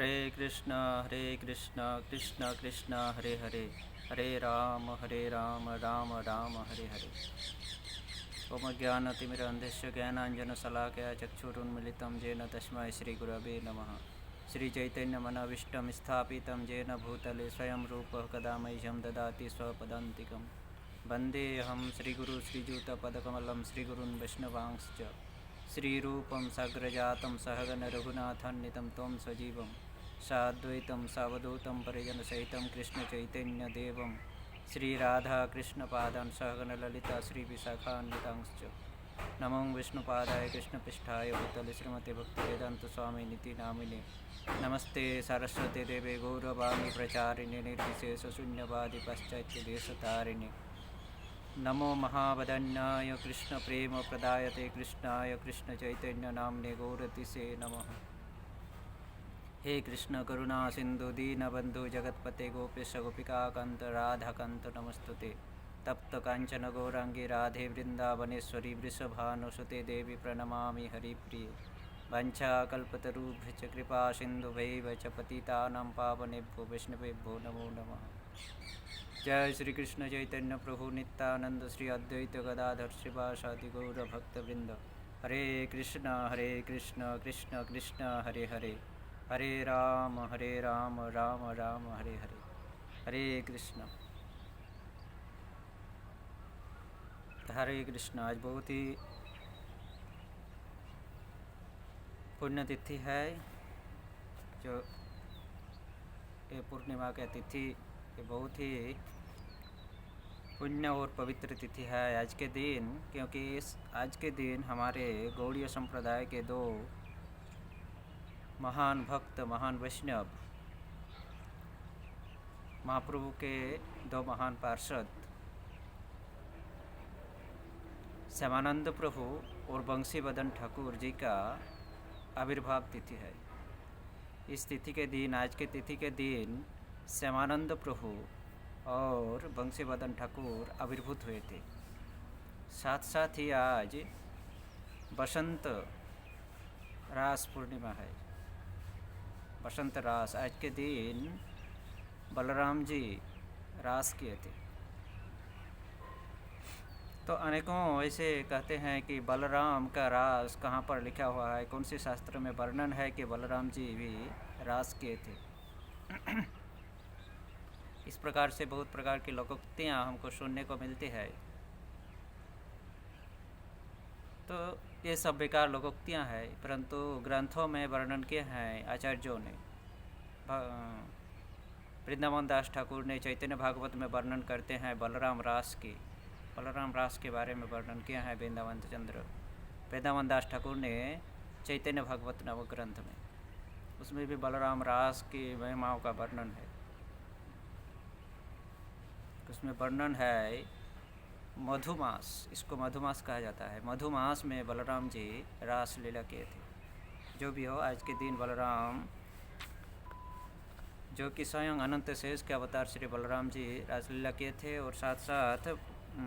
हरे कृष्ण कृष्ण कृष्ण हरे हरे, हरे राम राम राम हरे हरे। ओम ज्ञानतिमिरन्धस्य ज्ञानाञ्जनशलाकया चक्षुरुन्मिलितं येन तस्मै श्रीगुरवे नमः। श्रीचैतन्यमनविष्टं स्थापितं येन भूतले स्वयं रूपः कदा मह्यं ददाति स्वपदान्तिकं। वन्देऽहं श्रीगुरु श्रीयुतपदकमलं श्रीगुरून् वैष्णवांश्च श्रीरूपं साग्रजातं सहगण रघुनाथान्वितं त्वं सजीवं साद्वैतं सावधूतं परिजनसहितं कृष्णचैतन्यदेवं श्रीराधाकृष्णपादान् सहगण ललिता श्रीविशाखान्वितांश्च। नमो विष्णुपादाय कृष्णपृष्ठाय भूतले श्रीमते भक्तिवेदान्तस्वामिनिति नामिने। नमस्ते सरस्वती देवे गौरवाणी प्रचारिणे निर्विशेषशून्यवादी पाश्चात्यदेशतारिणे। नमो महावदन्याय कृष्ण प्रेम प्रदायते कृष्णाय कृष्ण चैतन्य नामने गौरतिसे नमः। हे कृष्ण करुणा सिंधु दीनबंधु जगतपते गोपेश गोपिकाकांत राधाकांत नमस्तुते। तप्त कांचन गौरांगी राधे वृंदावनेश्वरी वृषभानुसुते देवी प्रणमामि हरिप्रिये। वंशाकल्पतरुभ्यश्च कृपा सिंधुभैव च पतितानां पावनेभ्यो वैष्णवेभ्यो नमो नमः। जय श्री कृष्ण चैतन्य प्रभु नित्यानंद श्री अद्वैत गदाधर श्रीवासादि गौर भक्तवृंद। हरे कृष्ण कृष्ण कृष्ण हरे हरे, हरे राम राम राम हरे हरे। हरे कृष्ण। हरे कृष्ण। आज बहुत ही पुण्यतिथि है, जो ये पूर्णिमा की तिथि ये बहुत ही पुण्य और पवित्र तिथि है आज के दिन, क्योंकि इस आज के दिन हमारे गौड़ीय संप्रदाय के दो महान भक्त, महान वैष्णव, महाप्रभु के दो महान पार्षद श्यामानंद प्रभु और बंशीवदन ठाकुर जी का आविर्भाव तिथि है। इस तिथि के दिन, आज के तिथि के दिन श्यामानंद प्रभु और बंशीवदन ठाकुर आविर्भूत हुए थे। साथ साथ ही आज बसंत रास पूर्णिमा है। बसंत रास, आज के दिन बलराम जी रास किए थे। तो अनेकों ऐसे कहते हैं कि बलराम का रास कहाँ पर लिखा हुआ है, कौन से शास्त्र में वर्णन है कि बलराम जी भी रास किए थे। इस प्रकार से बहुत प्रकार की लोकोक्तियाँ हमको सुनने को मिलती है। तो ये सब बेकार लोकोक्तियाँ हैं, परंतु ग्रंथों में वर्णन किए हैं आचार्यों ने। वृंदावन दास ठाकुर ने चैतन्य भागवत में वर्णन करते हैं बलराम रास के बारे में वर्णन किया है वृंदावन दास ठाकुर ने चैतन्य भागवत नामक ग्रंथ में, उसमें भी बलराम रास की महिमाओं का वर्णन है। उसमें वर्णन है मधुमास, इसको मधुमास कहा जाता है। मधुमास में बलराम जी रास लीला किए थे। जो भी हो, आज के दिन बलराम, जो कि स्वयं अनंत शेष के अवतार श्री बलराम जी रासलीला किए थे, और साथ साथ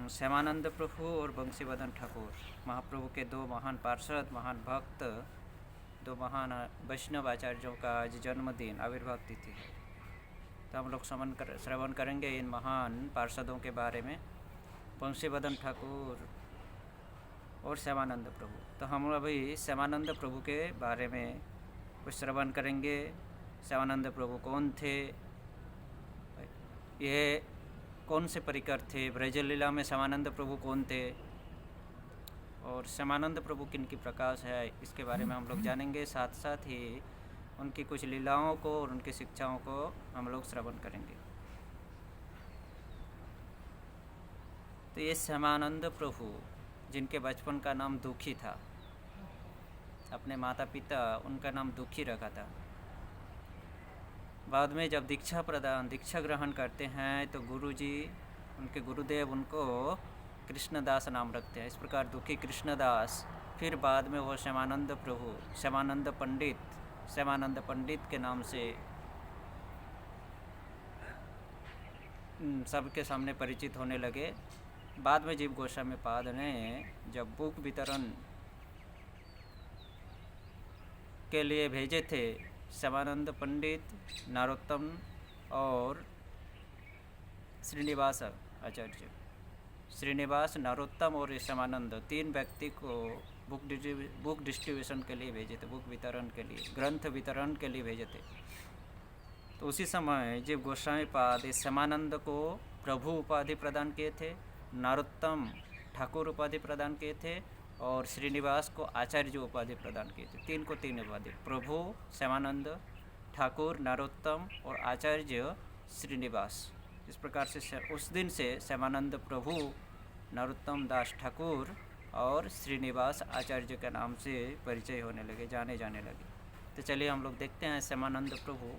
श्यामानंद प्रभु और बंशीवदन ठाकुर महाप्रभु के दो महान पार्षद, महान भक्त, दो महान वैष्णव आचार्यों का आज जन्मदिन, आविर्भाव तिथि है। तो हम लोग श्रवण करेंगे इन महान पार्षदों के बारे में, बंशीवदन ठाकुर और श्यामानंद प्रभु। तो हम अभी श्यामानंद प्रभु के बारे में कुछ श्रवण करेंगे। श्यामानंद प्रभु कौन थे, ये कौन से परिकर थे, ब्रजलीला में श्यामानंद प्रभु कौन थे, और श्यामानंद प्रभु किनकी प्रकाश है, इसके बारे में हम लोग जानेंगे। साथ साथ ही उनकी कुछ लीलाओं को और उनकी शिक्षाओं को हम लोग श्रवण करेंगे। तो ये श्यामानंद प्रभु, जिनके बचपन का नाम दुखी था, अपने माता पिता उनका नाम दुखी रखा था। बाद में जब दीक्षा ग्रहण करते हैं तो गुरुजी, उनके गुरुदेव उनको कृष्णदास नाम रखते हैं। इस प्रकार दुखी कृष्णदास, फिर बाद में वो श्यामानंद प्रभु, श्यामानंद पंडित के नाम से सबके सामने परिचित होने लगे। बाद में जीव गोस्वामी पाद ने जब बुक वितरण के लिए भेजे थे श्यामानंद पंडित, नरोत्तम और श्रीनिवास आचार्य। श्रीनिवास, नरोत्तम और श्यामानंद 3 व्यक्ति को बुक डिस्ट्रीब्यूशन के लिए भेजे थे, बुक वितरण के लिए, ग्रंथ वितरण के लिए भेजे थे। तो उसी समय जीव गोस्वामी पाद श्यामानंद को प्रभु उपाधि प्रदान किए थे, नरोत्तम ठाकुर उपाधि प्रदान किए थे और श्रीनिवास को आचार्य उपाधि प्रदान किए थे। 3 को 3 उपाधि, प्रभु श्यामानंद, ठाकुर नरोत्तम और आचार्य श्रीनिवास। इस प्रकार से उस दिन से श्यामानंद प्रभु, नरोत्तम दास ठाकुर और श्रीनिवास आचार्य के नाम से परिचय होने लगे, जाने जाने लगे। तो चलिए हम लोग देखते हैं श्यामानंद प्रभु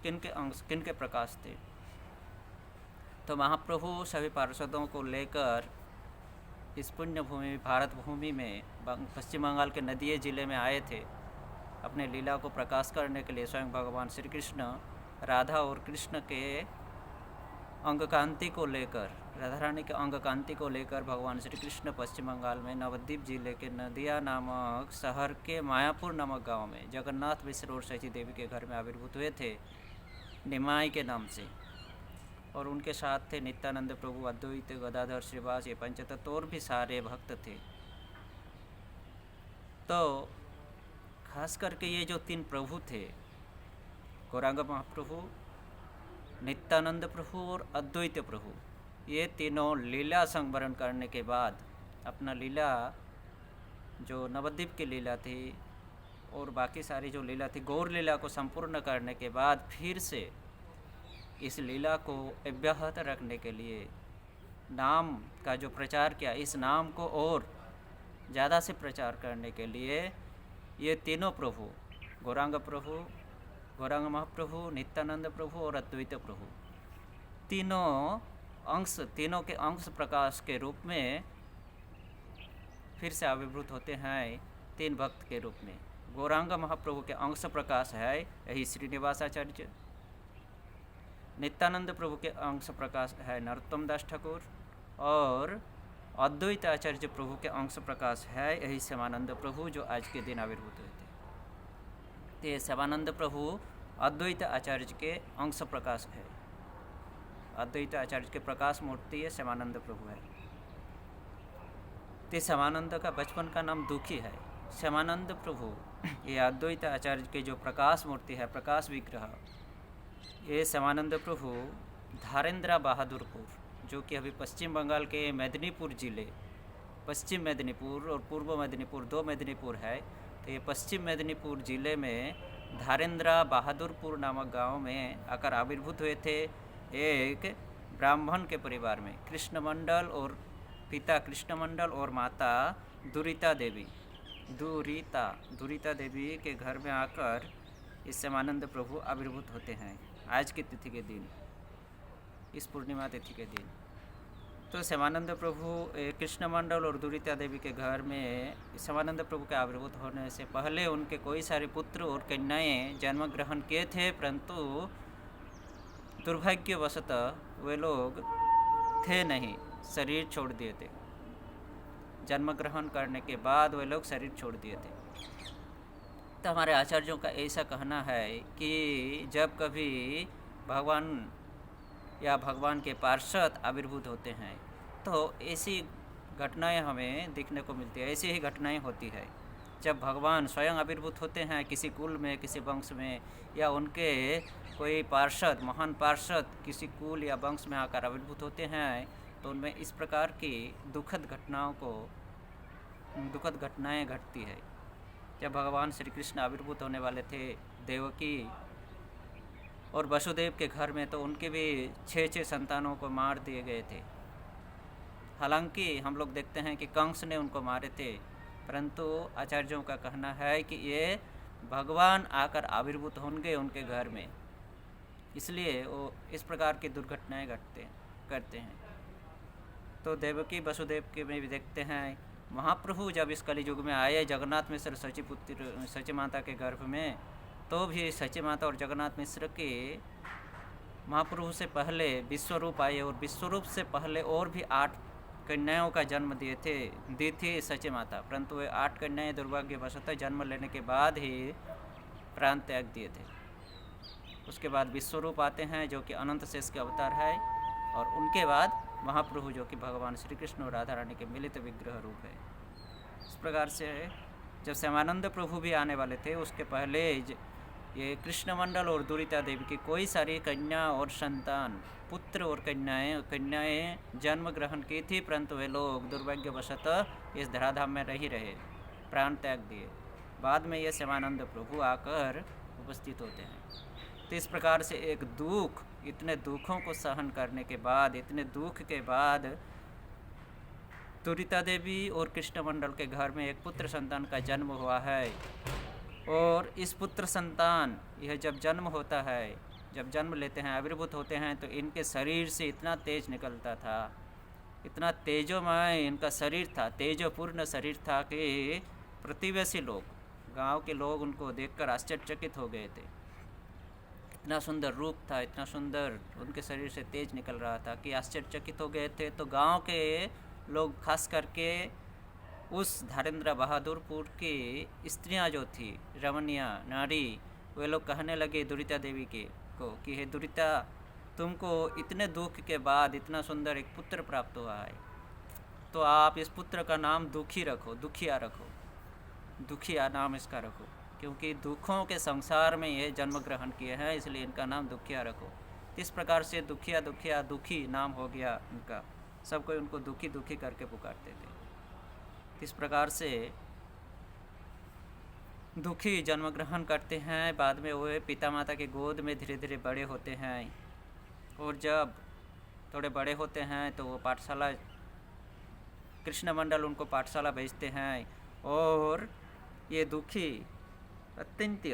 किनके अंश, किनके प्रकाश थे। तो महाप्रभु सभी पार्षदों को लेकर इस पुण्य भूमि भारत भूमि में पश्चिम बंगाल के नदिया जिले में आए थे अपने लीला को प्रकाश करने के लिए। स्वयं भगवान श्री कृष्ण राधा और कृष्ण के अंग कांति को लेकर, राधा रानी के अंग कांति को लेकर भगवान श्री कृष्ण पश्चिम बंगाल में नवद्वीप जिले के नदिया नामक शहर के मायापुर नामक गांव में जगन्नाथ मिश्र और शची देवी के घर में आविर्भूत हुए थे, निमाई के नाम से। और उनके साथ थे नित्यानंद प्रभु, अद्वैत गदाधर श्रीवास, ये पंचतत्व और भी सारे भक्त थे। तो खास करके ये जो 3 प्रभु थे, गौरांग महाप्रभु, नित्यानंद प्रभु और अद्वैत प्रभु, ये तीनों लीला संवरण करने के बाद अपना लीला जो नवद्वीप की लीला थी और बाकी सारी जो लीला थी गौर लीला को संपूर्ण करने के बाद फिर से इस लीला को अव्याहत रखने के लिए नाम का जो प्रचार किया, इस नाम को और ज़्यादा से प्रचार करने के लिए ये तीनों प्रभु, गौरांग प्रभु, गौरांग महाप्रभु, नित्यानंद प्रभु और अद्वैत प्रभु, तीनों के अंश प्रकाश के रूप में फिर से आविर्भूत होते हैं 3 भक्त के रूप में। गौरांग महाप्रभु के अंश प्रकाश है यही श्रीनिवास आचार्य, नित्यानंद प्रभु के अंश प्रकाश है नरोत्तम दास ठाकुर और अद्वैत आचार्य प्रभु के अंश प्रकाश है यही श्यामानंद प्रभु जो आज के दिन आविर्भूत हुए थे। ये श्यामानंद प्रभु अद्वैत आचार्य के अंश प्रकाश है, अद्वैत आचार्य के प्रकाश मूर्ति ये श्यामानंद प्रभु है। ते श्यामानंद का बचपन का नाम दुखी है। श्यामानंद प्रभु ये अद्वैत आचार्य के जो प्रकाश मूर्ति है, प्रकाश विग्रह, ये श्यामानंद प्रभु धारेंद्र बहादुरपुर, जो कि अभी पश्चिम बंगाल के मेदिनीपुर जिले, पश्चिम मेदिनीपुर और पूर्व मेदिनीपुर 2 मेदिनीपुर है। तो ये पश्चिम मेदिनीपुर जिले में धारेंद्र बहादुरपुर नामक गांव में आकर आविर्भूत हुए थे एक ब्राह्मण के परिवार में। कृष्ण मंडल और पिता कृष्ण मंडल और माता दुरिता देवी, दुरिता देवी के घर में आकर इस श्यामानंद प्रभु आविर्भूत होते हैं आज की तिथि के दिन, इस पूर्णिमा तिथि के दिन। तो श्यामानंद प्रभु कृष्ण मंडल और दुरिता देवी के घर में श्यामानंद प्रभु के आविर्भूत होने से पहले उनके कोई सारे पुत्र और कन्याएं जन्म ग्रहण किए थे, परंतु दुर्भाग्यवशतः वे लोग थे नहीं, शरीर छोड़ दिए थे। जन्म ग्रहण करने के बाद वे लोग शरीर छोड़ दिए थे। तो हमारे आचार्यों का ऐसा कहना है कि जब कभी भगवान या भगवान के पार्षद आविर्भूत होते हैं तो ऐसी घटनाएं हमें देखने को मिलती है, ऐसी ही घटनाएं होती है। जब भगवान स्वयं आविर्भूत होते हैं किसी कुल में, किसी वंश में, या उनके कोई पार्षद, महान पार्षद किसी कुल या वंश में आकर आविर्भूत होते हैं, तो उनमें इस प्रकार की दुखद घटनाएं घटती है। जब भगवान श्री कृष्ण आविर्भूत होने वाले थे देवकी और वसुदेव के घर में, तो उनके भी 6 संतानों को मार दिए गए थे। हालांकि हम लोग देखते हैं कि कंस ने उनको मारे थे, परंतु आचार्यों का कहना है कि ये भगवान आकर आविर्भूत होंगे उनके घर में, इसलिए वो इस प्रकार की दुर्घटनाएं करते हैं। तो देवकी वसुदेव के में भी देखते हैं महाप्रभु जब इस कलियुग में आए जगन्नाथ मिश्र सची माता के गर्भ में, तो भी सची माता और जगन्नाथ मिश्र के महाप्रभु से पहले विश्वरूप आए और विश्वरूप से पहले और भी 8 कन्याओं का जन्म दी थी सची माता, परंतु वे 8 कन्याएं दुर्भाग्यवशतः जन्म लेने के बाद ही प्राण त्याग दिए थे। उसके बाद विश्वरूप आते हैं जो कि अनंत शेष के अवतार है, और उनके बाद महाप्रभु जो कि भगवान श्री कृष्ण और राधा रानी के मिलित विग्रह रूप है। इस प्रकार से जब श्यामानंद प्रभु भी आने वाले थे, उसके पहले ये कृष्ण मंडल और दुरिता देवी की कोई सारी कन्या और संतान, पुत्र और कन्याएं जन्म ग्रहण की थी, परंतु वे लोग दुर्भाग्यवशतः इस धराधाम में नहीं रहे, प्राण त्याग दिए। बाद में ये श्यामानंद प्रभु आकर उपस्थित होते हैं। तो इस प्रकार से एक दुख, इतने दुखों को सहन करने के बाद, इतने दुख के बाद दुरिता देवी और कृष्ण मंडल के घर में एक पुत्र संतान का जन्म हुआ है। और इस पुत्र संतान, यह जब जन्म होता है, जब जन्म लेते हैं, आविर्भूत होते हैं, तो इनके शरीर से इतना तेज निकलता था, इतना तेजोमय इनका शरीर था, तेजोपूर्ण शरीर था कि प्रतिवेशी लोग, गांव के लोग उनको देखकर आश्चर्यचकित हो गए थे। इतना सुंदर रूप था, इतना सुंदर उनके शरीर से तेज निकल रहा था कि आश्चर्यचकित हो गए थे। तो गांव के लोग, खास करके उस धैरेंद्र बहादुरपुर की स्त्रियां जो थी, रमणिया नारी, वे लोग कहने लगे दुरिता देवी को कि हे दुरिता, तुमको इतने दुख के बाद इतना सुंदर एक पुत्र प्राप्त हुआ है, तो आप इस पुत्र का नाम दुखी रखो, दुखिया रखो, दुखिया नाम इसका रखो, क्योंकि दुखों के संसार में ये जन्म ग्रहण किए हैं, इसलिए इनका नाम दुखिया रखो। इस प्रकार से दुखिया दुखिया दुखी नाम हो गया इनका, सब कोई उनको दुखी दुखी करके पुकारते थे। इस प्रकार से दुखी जन्म ग्रहण करते हैं। बाद में वो पिता माता के गोद में धीरे धीरे बड़े होते हैं, और जब थोड़े बड़े होते हैं तो वो पाठशाला, कृष्ण मंडल उनको पाठशाला भेजते हैं। और ये दुखी अत्यंत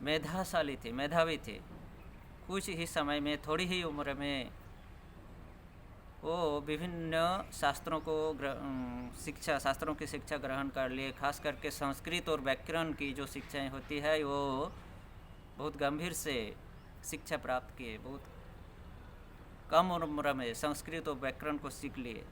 मेधाशाली थे, मेधावी थे। कुछ ही समय में, थोड़ी ही उम्र में वो विभिन्न शास्त्रों को शास्त्रों की शिक्षा ग्रहण कर लिए। खास करके संस्कृत और व्याकरण की जो शिक्षाएं होती है, वो बहुत गंभीर से शिक्षा प्राप्त किए। बहुत कम उम्र में संस्कृत और व्याकरण को सीख लिए।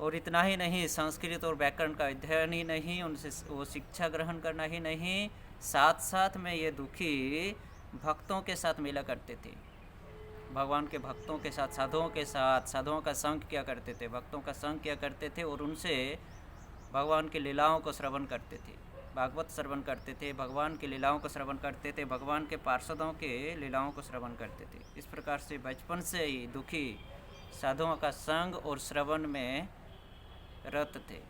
और इतना ही नहीं, संस्कृत और व्याकरण का अध्ययन ही नहीं, उनसे वो शिक्षा ग्रहण करना ही नहीं, साथ साथ में ये दुखी भक्तों के साथ मिला करते थे, भगवान के भक्तों के साथ, साधुओं के साथ, साधुओं का संग किया करते थे, भक्तों का संग किया करते थे, और उनसे भगवान की लीलाओं को श्रवण करते थे, भागवत श्रवण करते थे, भगवान की लीलाओं को श्रवण करते थे, भगवान के पार्षदों के लीलाओं को श्रवण करते थे। इस प्रकार से बचपन से ही दुखी साधुओं का संग और श्रवण में रत थे।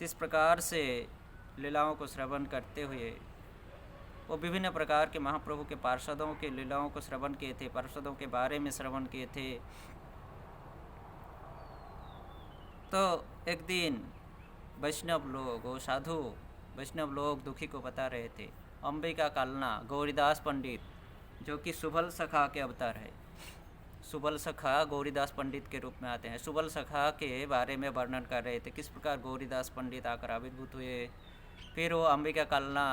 इस प्रकार से लीलाओं को श्रवण करते हुए वो विभिन्न प्रकार के महाप्रभु के पार्षदों के लीलाओं को श्रवण किए थे, पार्षदों के बारे में श्रवण किए थे। तो एक दिन वैष्णव लोग, वो साधु वैष्णव लोग दुखी को बता रहे थे, अंबिका कालना गौरीदास पंडित, जो कि सुबल सखा के अवतार है, सुबल सखा गौरीदास पंडित के रूप में आते हैं, सुबल सखा के बारे में वर्णन कर रहे थे, किस प्रकार गौरीदास पंडित आकर आविर्भूत हुए। फिर वो अंबिका कालना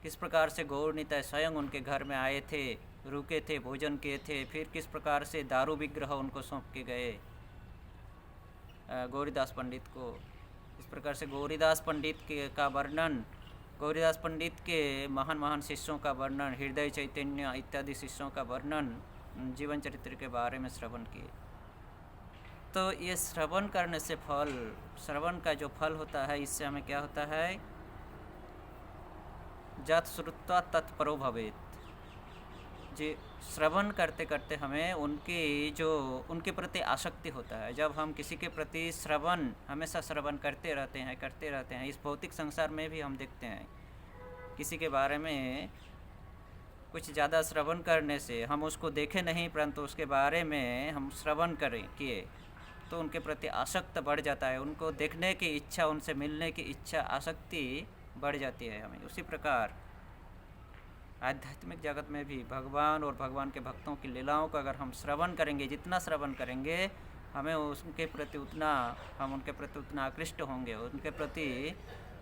किस प्रकार से गौर निताय स्वयं उनके घर में आए थे, रुके थे, भोजन किए थे, फिर किस प्रकार से दारू विग्रह उनको सौंप के गए गौरीदास पंडित को। इस प्रकार से गौरीदास पंडित का वर्णन, गौरीदास पंडित के महान महान शिष्यों का वर्णन, हृदय चैतन्य इत्यादि शिष्यों का वर्णन, जीवन चरित्र के बारे में श्रवण किए। तो ये श्रवण करने से फल, श्रवण का जो फल होता है, इससे हमें क्या होता है, जत श्रुत्वा तत्परो भवेत। जी, श्रवण करते करते हमें उनके प्रति आसक्ति होता है। जब हम किसी के प्रति श्रवण, हमेशा श्रवण करते रहते हैं, इस भौतिक संसार में भी हम देखते हैं, किसी के बारे में कुछ ज़्यादा श्रवण करने से, हम उसको देखे नहीं परंतु उसके बारे में हम श्रवण किए, तो उनके प्रति आसक्त बढ़ जाता है, उनको देखने की इच्छा, उनसे मिलने की इच्छा, आसक्ति बढ़ जाती है हमें। उसी प्रकार आध्यात्मिक जगत में भी भगवान और भगवान के भक्तों की लीलाओं का अगर हम श्रवण करेंगे, जितना श्रवण करेंगे, हमें उनके प्रति उतना आकृष्ट होंगे, उनके प्रति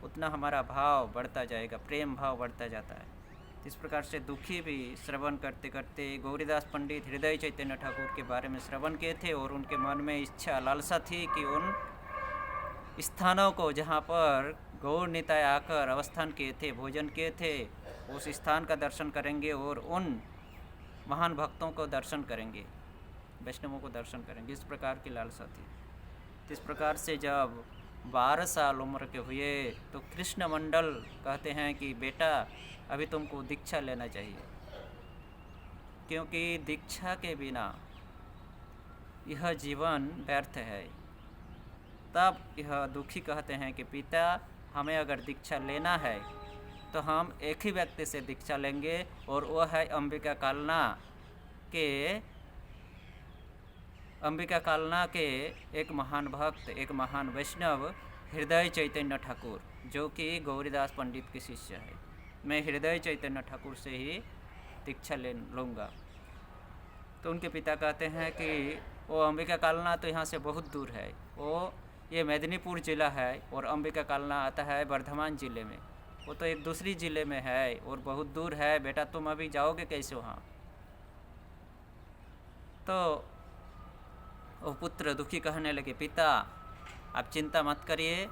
उतना हमारा भाव बढ़ता जाएगा, प्रेम भाव बढ़ता जाता है। इस प्रकार से दुखी भी श्रवण करते करते गौरीदास पंडित हृदय चैतन्य ठाकुर के बारे में श्रवण किए थे, और उनके मन में इच्छा, लालसा थी कि उन स्थानों को जहाँ पर गौर निताय आकर अवस्थान किए थे, भोजन किए थे, उस स्थान का दर्शन करेंगे और उन महान भक्तों को दर्शन करेंगे, वैष्णवों को दर्शन करेंगे। इस प्रकार की लालसा थी। इस प्रकार से जब 12 साल उम्र के हुए तो कृष्ण मंडल कहते हैं कि बेटा अभी तुमको दीक्षा लेना चाहिए, क्योंकि दीक्षा के बिना यह जीवन व्यर्थ है। तब यह दुखी कहते हैं कि पिता हमें अगर दीक्षा लेना है तो हम एक ही व्यक्ति से दीक्षा लेंगे और वह है अंबिका कालना के एक महान भक्त, एक महान वैष्णव हृदय चैतन्य ठाकुर, जो कि गौरीदास पंडित के शिष्य है। मैं हृदय चैतन्य ठाकुर से ही दीक्षा ले लूँगा। तो उनके पिता कहते हैं कि वो अंबिका कालना तो यहाँ से बहुत दूर है, वो ये मेदिनीपुर ज़िला है और अंबिका कालना आता है वर्धमान ज़िले में, वो तो एक दूसरी ज़िले में है और बहुत दूर है, बेटा तुम अभी जाओगे कैसे वहाँ। तो वो पुत्र दुखी कहने लगे, पिता आप चिंता मत करिए,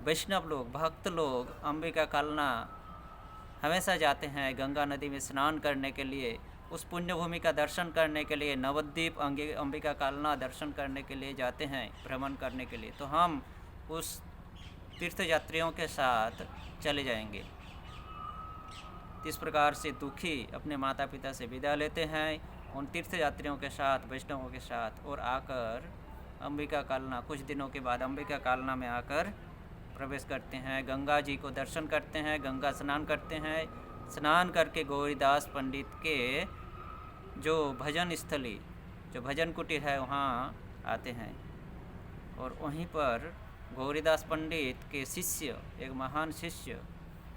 वैष्णव लोग, भक्त लोग अंबिका कालना हमेशा जाते हैं गंगा नदी में स्नान करने के लिए, उस पुण्य भूमि का दर्शन करने के लिए, नवद्वीप अंबिका कालना दर्शन करने के लिए जाते हैं, भ्रमण करने के लिए। तो हम उस तीर्थ यात्रियों के साथ चले जाएंगे। इस प्रकार से दुखी अपने माता पिता से विदा लेते हैं उन तीर्थ यात्रियों के साथ, वैष्णवों के साथ, और आकर अंबिका कालना, कुछ दिनों के बाद अंबिका कालना में आकर प्रवेश करते हैं, गंगा जी को दर्शन करते हैं, गंगा स्नान करते हैं। स्नान करके गौरीदास पंडित के जो भजन स्थली, जो भजन कुटीर है, वहाँ आते हैं और वहीं पर गौरीदास पंडित के शिष्य, एक महान शिष्य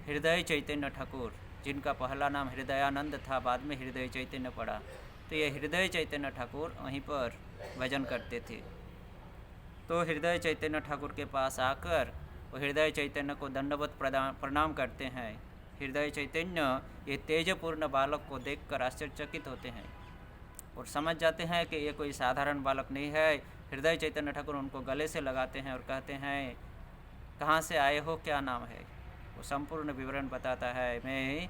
हृदय चैतन्य ठाकुर, जिनका पहला नाम हृदयानंद था, बाद में हृदय चैतन्य पड़ा, तो ये हृदय चैतन्य ठाकुर वहीं पर भजन करते थे। तो हृदय चैतन्य ठाकुर के पास आकर वो हृदय चैतन्य को दंडवत प्रणाम करते हैं। हृदय चैतन्य ये तेजपूर्ण बालक को देखकर आश्चर्यचकित होते हैं और समझ जाते हैं कि ये कोई साधारण बालक नहीं है। हृदय चैतन्य ठाकुर उनको गले से लगाते हैं और कहते हैं, कहाँ से आए हो, क्या नाम है। वो संपूर्ण विवरण बताता है, मैं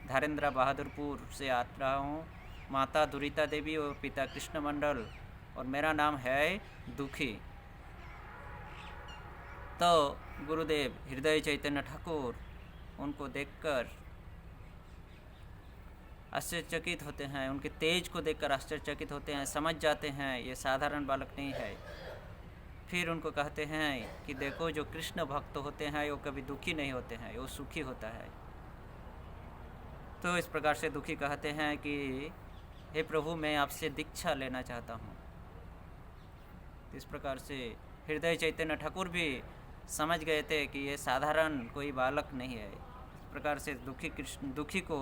धैरेंद्र बहादुरपुर से आ रहा हूँ, माता दुरिता देवी और पिता कृष्ण मंडल, और मेरा नाम है दुखी। तो गुरुदेव हृदय चैतन्य ठाकुर उनको देखकर आश्चर्यचकित होते हैं, उनके तेज को देखकर आश्चर्यचकित होते हैं, समझ जाते हैं ये साधारण बालक नहीं है। फिर उनको कहते हैं कि देखो, जो कृष्ण भक्त होते हैं वो कभी दुखी नहीं होते हैं, वो सुखी होता है। तो इस प्रकार से दुखी कहते हैं कि हे प्रभु, मैं आपसे दीक्षा लेना चाहता हूँ। इस प्रकार से हृदय चैतन्य ठाकुर भी समझ गए थे कि ये साधारण कोई बालक नहीं है। इस प्रकार से दुखी को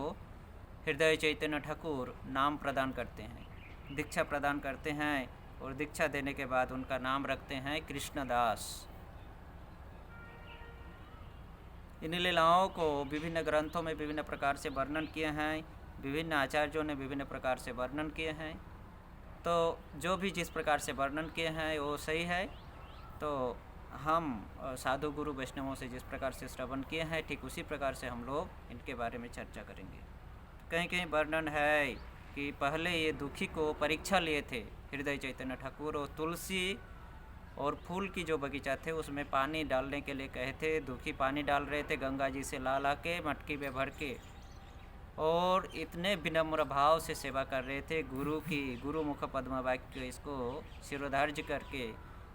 हृदय चैतन्य ठाकुर नाम प्रदान करते हैं, दीक्षा प्रदान करते हैं, और दीक्षा देने के बाद उनका नाम रखते हैं कृष्णदास। इन लीलाओं को विभिन्न ग्रंथों में विभिन्न प्रकार से वर्णन किए हैं, विभिन्न आचार्यों ने विभिन्न प्रकार से वर्णन किए हैं। तो जो भी जिस प्रकार से वर्णन किए हैं वो सही है। तो हम साधु गुरु वैष्णवों से जिस प्रकार से श्रवण किए हैं, ठीक उसी प्रकार से हम लोग इनके बारे में चर्चा करेंगे। कहीं कहीं वर्णन है कि पहले ये दुखी को परीक्षा लिए थे हृदय चैतन्य ठाकुर, और तुलसी और फूल की जो बगीचा थे उसमें पानी डालने के लिए कहे थे। दुखी पानी डाल रहे थे गंगा जी से ला के मटकी में भर के, और इतने विनम्र भाव से सेवा कर रहे थे गुरु मुख पद्म वाक्य इसको शिरोधार्य करके,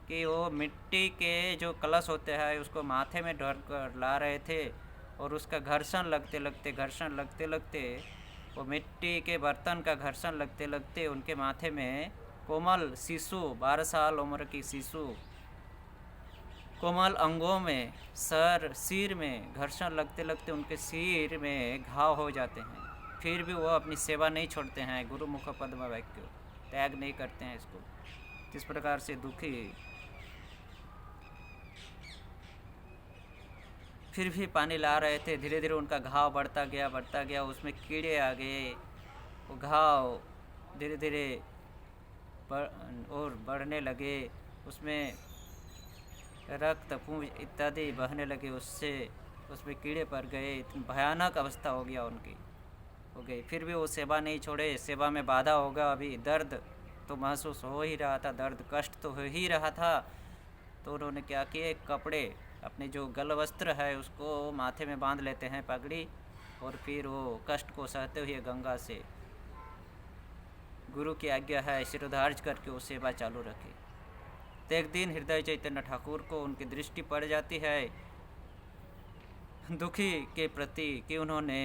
कि वो मिट्टी के जो कलश होते हैं उसको माथे में ढर कर ला रहे थे, और उसका घर्षण लगते लगते वो मिट्टी के बर्तन का घर्षण लगते लगते उनके माथे में कोमल शिशु, 12 साल उम्र की शिशु, कोमल अंगों में, सिर में घर्षण लगते लगते उनके सिर में घाव हो जाते हैं। फिर भी वो अपनी सेवा नहीं छोड़ते हैं, गुरु मुख पद्म वाक्य त्याग नहीं करते हैं इसको। इस प्रकार से दुखी फिर भी पानी ला रहे थे। धीरे धीरे उनका घाव बढ़ता गया, उसमें कीड़े आ गए, वो घाव धीरे धीरे और बढ़ने लगे, उसमें रक्त पूंज इत्यादि बहने लगे, उससे उसमें कीड़े पड़ गए, इतनी भयानक अवस्था हो गया उनकी हो गई। फिर भी वो सेवा नहीं छोड़े, सेवा में बाधा होगा, अभी दर्द तो महसूस हो ही रहा था, दर्द कष्ट तो हो ही रहा था। तो उन्होंने क्या किया, एक कपड़े अपने जो गल वस्त्र है उसको माथे में बांध लेते हैं, पगड़ी, और फिर वो कष्ट को सहते हुए गंगा से गुरु की आज्ञा है सिरोधार्ज करके वो सेवा चालू रखी। तो एक दिन हृदय चैतन्य ठाकुर को उनकी दृष्टि पड़ जाती है दुखी के प्रति कि उन्होंने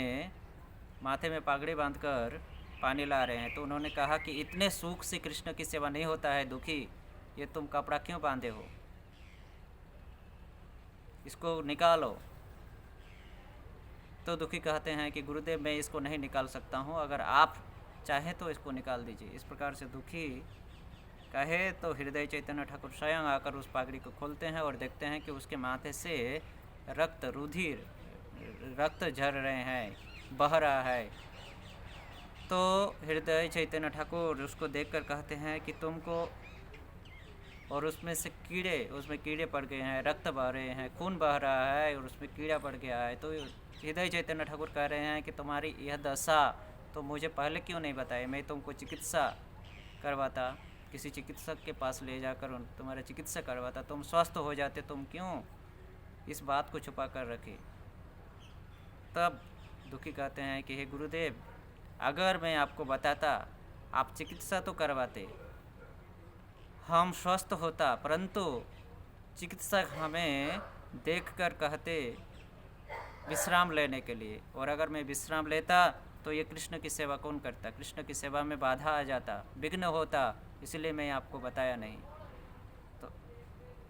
माथे में पगड़ी बांधकर पानी ला रहे हैं। तो उन्होंने कहा कि इतने सुख से कृष्ण की सेवा नहीं होता है दुखी, ये तुम कपड़ा क्यों बांधे हो, इसको निकालो। तो दुखी कहते हैं कि गुरुदेव मैं इसको नहीं निकाल सकता हूँ, अगर आप चाहें तो इसको निकाल दीजिए। इस प्रकार से दुखी कहे तो हृदय चैतन्य ठाकुर स्वयं आकर उस पगड़ी को खोलते हैं और देखते हैं कि उसके माथे से रक्त झर रहे हैं, बह रहा है। तो हृदय चैतन्य ठाकुर उसको देखकर कहते हैं कि तुमको, और उसमें कीड़े पड़ गए हैं, रक्त बह रहे हैं, खून बह रहा है और उसमें कीड़ा पड़ गया है। तो हृदय चैतन्य ठाकुर कह रहे हैं कि तुम्हारी यह दशा तो मुझे पहले क्यों नहीं बताए, मैं तुमको चिकित्सा करवाता, किसी चिकित्सक के पास ले जाकर तुम्हारा चिकित्सा करवाता, तुम स्वस्थ हो जाते, तुम क्यों इस बात को छुपा कर रखे। तब दुखी कहते हैं कि हे गुरुदेव, अगर मैं आपको बताता, आप चिकित्सा तो करवाते, हम स्वस्थ होता, परंतु चिकित्सक हमें देखकर कहते विश्राम लेने के लिए, और अगर मैं विश्राम लेता तो ये कृष्ण की सेवा कौन करता, कृष्ण की सेवा में बाधा आ जाता, विघ्न होता, इसलिए मैं आपको बताया नहीं। तो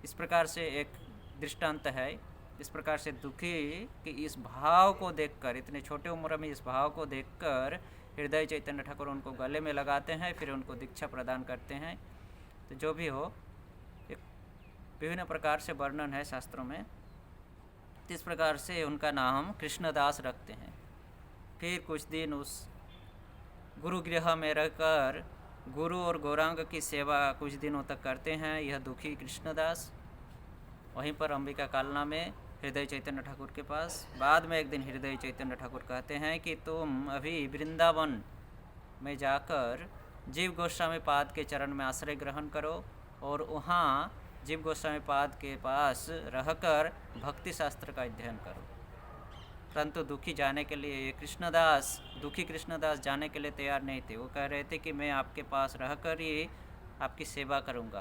इस प्रकार से एक दृष्टांत है। इस प्रकार से दुखी कि इस भाव को देखकर, इतने छोटे उम्र में इस भाव को देखकर हृदय चैतन्य ठाकुर उनको गले में लगाते हैं, फिर उनको दीक्षा प्रदान करते हैं। तो जो भी हो, एक विभिन्न प्रकार से वर्णन है शास्त्रों में। इस प्रकार से उनका नाम कृष्णदास रखते हैं। फिर कुछ दिन उस गुरु गृह में रहकर गुरु और गौरांग की सेवा कुछ दिनों तक करते हैं यह दुखी कृष्णदास। वहीं पर अंबिका कालना में हृदय चैतन्य ठाकुर के पास। बाद में एक दिन हृदय चैतन्य ठाकुर कहते हैं कि तुम अभी वृंदावन में जाकर जीव गोस्वामी पाद के चरण में आश्रय ग्रहण करो और वहाँ जीव गोस्वामी पाद के पास रहकर भक्ति शास्त्र का अध्ययन करो। परंतु दुखी जाने के लिए दुखी कृष्णदास जाने के लिए तैयार नहीं थे। वो कह रहे थे कि मैं आपके पास रहकर ही आपकी सेवा करूँगा।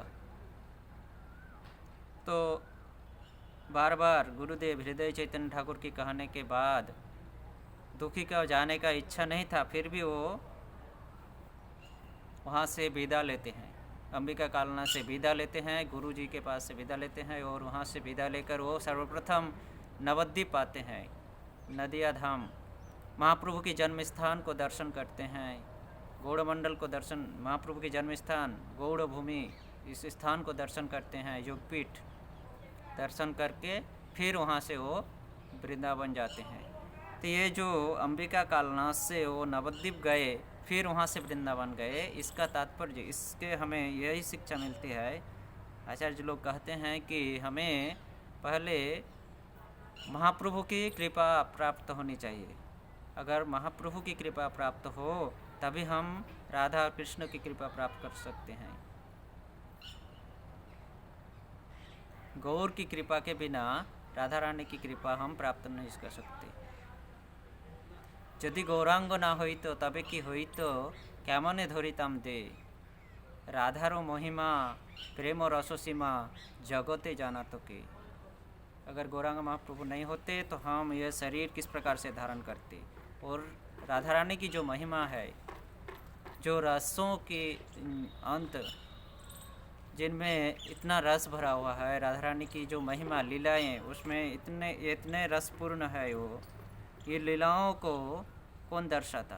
तो बार बार गुरुदेव हृदय चैतन्य ठाकुर की कहने के बाद दुखी का जाने का इच्छा नहीं था, फिर भी वो वहाँ से विदा लेते हैं, अंबिका कालना से विदा लेते हैं, गुरु जी के पास से विदा लेते हैं और वहाँ से विदा लेकर वो सर्वप्रथम नवद्वीप आते हैं, नदिया धाम, महाप्रभु के जन्म स्थान को दर्शन करते हैं, गौड़ मंडल को दर्शन, महाप्रभु के जन्म स्थान गौड़ भूमि, इस स्थान को दर्शन करते हैं, योगपीठ दर्शन करके फिर वहाँ से वो वृंदावन जाते हैं। तो ये जो अंबिका कालना से वो नवद्वीप गए, फिर वहाँ से वृंदावन गए, इसका तात्पर्य, इसके हमें यही शिक्षा मिलती है। आचार्य लोग कहते हैं कि हमें पहले महाप्रभु की कृपा प्राप्त होनी चाहिए। अगर महाप्रभु की कृपा प्राप्त हो तभी हम राधा कृष्ण की कृपा प्राप्त कर सकते हैं। गौर की कृपा के बिना राधा रानी की कृपा हम प्राप्त नहीं कर सकते। यदि गौरांग ना हईतो तबे कि हईतो केमने धरिताम दे, राधार महिमा प्रेम रससीमा जगते जाना तो के। अगर गौरांग महाप्रभु नहीं होते तो हम यह शरीर किस प्रकार से धारण करते। और राधा रानी की जो महिमा है, जो रसों के अंत जिनमें इतना रस भरा हुआ है, राधा रानी की जो महिमा लीलाएं उसमें इतने रसपूर्ण है वो, ये लीलाओं को कौन दर्शाता।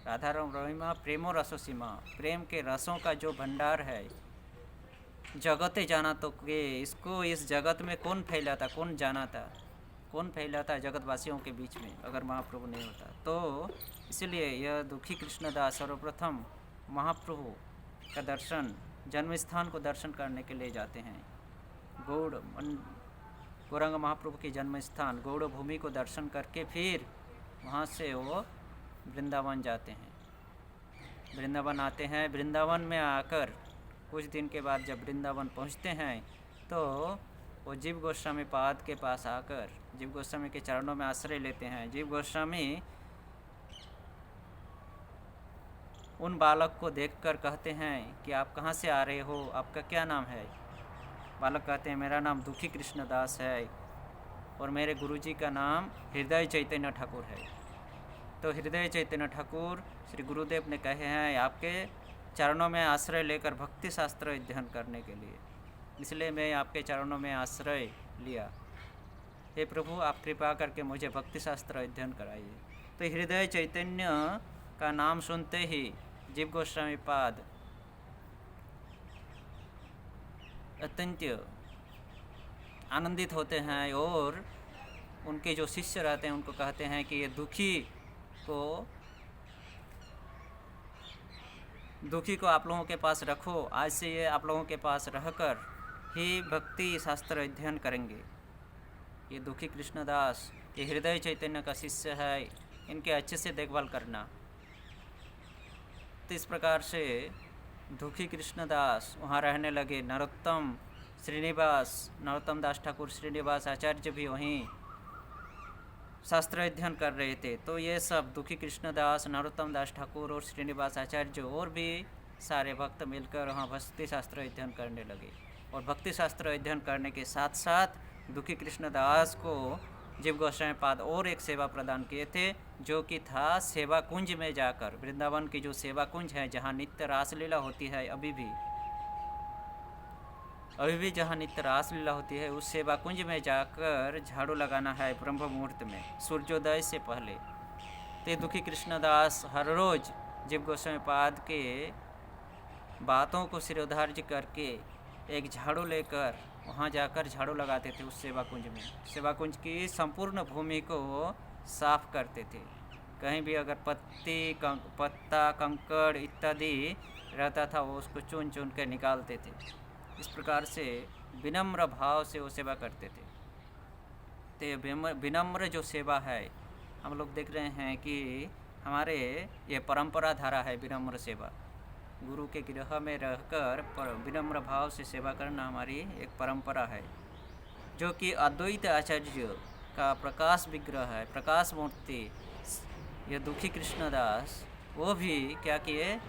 राधा महिमा प्रेमो रसोसीमा, प्रेम के रसों का जो भंडार है, जगते जाना तो के, इसको इस जगत में कौन फैलाता, कौन जानाता, कौन फैलाता जगतवासियों के बीच में अगर महाप्रभु नहीं होता। तो इसलिए यह दुखी कृष्णदास सर्वप्रथम महाप्रभु का दर्शन, जन्म स्थान को दर्शन करने के लिए जाते हैं। गौरांग महाप्रभु के जन्म स्थान गौड़ भूमि को दर्शन करके फिर वहाँ से वो वृंदावन जाते हैं, वृंदावन आते हैं। वृंदावन में आकर कुछ दिन के बाद जब वृंदावन पहुँचते हैं तो वो जीव गोस्वामी पाद के पास आकर जीव गोस्वामी के चरणों में आश्रय लेते हैं। जीव गोस्वामी उन बालक को देखकर कहते हैं कि आप कहाँ से आ रहे हो, आपका क्या नाम है? बालक कहते हैं मेरा नाम दुखी कृष्णदास है और मेरे गुरुजी का नाम हृदय चैतन्य ठाकुर है। तो हृदय चैतन्य ठाकुर श्री गुरुदेव ने कहे हैं आपके चरणों में आश्रय लेकर भक्ति शास्त्र अध्ययन करने के लिए, इसलिए मैं आपके चरणों में आश्रय लिया। हे प्रभु आप कृपा करके मुझे भक्ति शास्त्र अध्ययन कराइए। तो हृदय चैतन्य का नाम सुनते ही जीव गोस्वामी पाद अत्यंत आनंदित होते हैं और उनके जो शिष्य रहते हैं उनको कहते हैं कि ये दुखी को आप लोगों के पास रखो, आज से ये आप लोगों के पास रहकर ही भक्ति शास्त्र अध्ययन करेंगे। ये दुखी कृष्णदास ये हृदय चैतन्य का शिष्य है, इनके अच्छे से देखभाल करना। तो इस प्रकार से दुखी कृष्णदास वहाँ रहने लगे। नरोत्तम दास ठाकुर श्रीनिवास आचार्य भी वहीं शास्त्र अध्ययन कर रहे थे। तो ये सब दुखी कृष्णदास, नरोत्तम दास ठाकुर और श्रीनिवास आचार्य और भी सारे भक्त मिलकर वहाँ भक्ति शास्त्र अध्ययन करने लगे। और भक्ति शास्त्र अध्ययन करने के साथ साथ दुखी कृष्णदास को जीव गोस्वामी पाद और एक सेवा प्रदान किए थे, जो कि था सेवा कुंज में जाकर, वृंदावन की जो सेवा कुंज है जहाँ नित्य रासलीला होती है, अभी भी जहाँ नित्य रासलीला होती है उस सेवा कुंज में जाकर झाड़ू लगाना है ब्रह्म मुहूर्त में, सूर्योदय से पहले। तो दुखी कृष्णदास हर रोज़ जीव गोस्वामी पाद के बातों को सिरोधार्य करके एक झाड़ू लेकर वहाँ जाकर झाड़ू लगाते थे उस सेवा कुंज में। सेवा कुंज की संपूर्ण भूमि को साफ करते थे। कहीं भी अगर पत्ता कंकड़ इत्यादि रहता था वो उसको चुन चुन कर निकालते थे। इस प्रकार से विनम्र भाव से वो सेवा करते थे। तो विनम्र जो सेवा है हम लोग देख रहे हैं कि हमारे ये परंपरा धारा है विनम्र सेवा। गुरु के गृह में रहकर विनम्र भाव से सेवा करना हमारी एक परंपरा है, जो कि अद्वैत आचार्य का प्रकाश विग्रह है, प्रकाश मूर्ति। ये दुखी कृष्णदास वो भी क्या किए,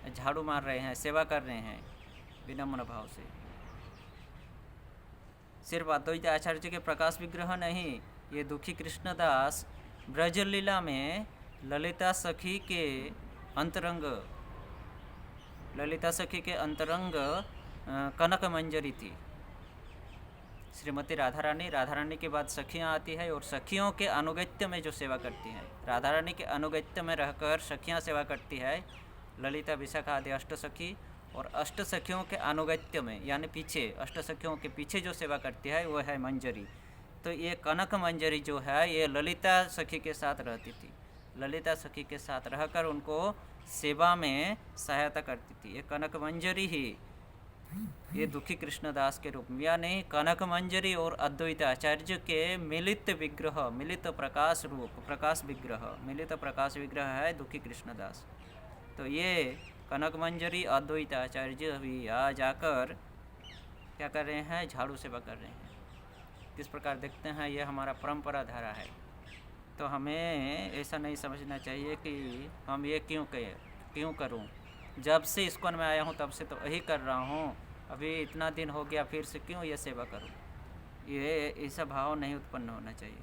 झाड़ू मार रहे हैं, सेवा कर रहे हैं विनम्र भाव से। सिर्फ अद्वैत आचार्य के प्रकाश विग्रह नहीं, ये दुखी कृष्णदास ब्रजलीला में ललिता सखी के अंतरंग कनक मंजरी थी। श्रीमती राधा रानी के बाद सखियाँ आती है और सखियों के अनुगत्य में जो सेवा करती हैं, राधा रानी के अनुगत्य में रहकर सखियाँ सेवा करती है, ललिता विशाखा आदि अष्ट सखी। और अष्ट सखियों के अनुगत्य में यानी पीछे, अष्ट सखियों के पीछे जो सेवा करती है वो है मंजरी। तो ये कनक मंजरी जो है ये ललिता सखी के साथ रहती थी, ललिता सखी के साथ रहकर उनको सेवा में सहायता करती थी। ये कनक मंजरी ही ये दुखी कृष्णदास के रूप में, यानी कनक मंजरी और अद्वैत आचार्य के मिलित विग्रह, मिलित प्रकाश रूप, प्रकाश विग्रह, मिलित प्रकाश विग्रह है दुखी कृष्णदास। तो ये कनक मंजरी अद्वैत आचार्य भी आ जाकर क्या कर रहे हैं, झाड़ू सेवा कर रहे हैं। किस प्रकार देखते हैं ये हमारा परंपरा धारा है। तो हमें ऐसा नहीं समझना चाहिए कि हम ये क्यों करूं, जब से इस्कॉन में आया हूं तब से तो यही कर रहा हूं, अभी इतना दिन हो गया फिर से क्यों ये सेवा करूं, ये ऐसा भाव नहीं उत्पन्न होना चाहिए।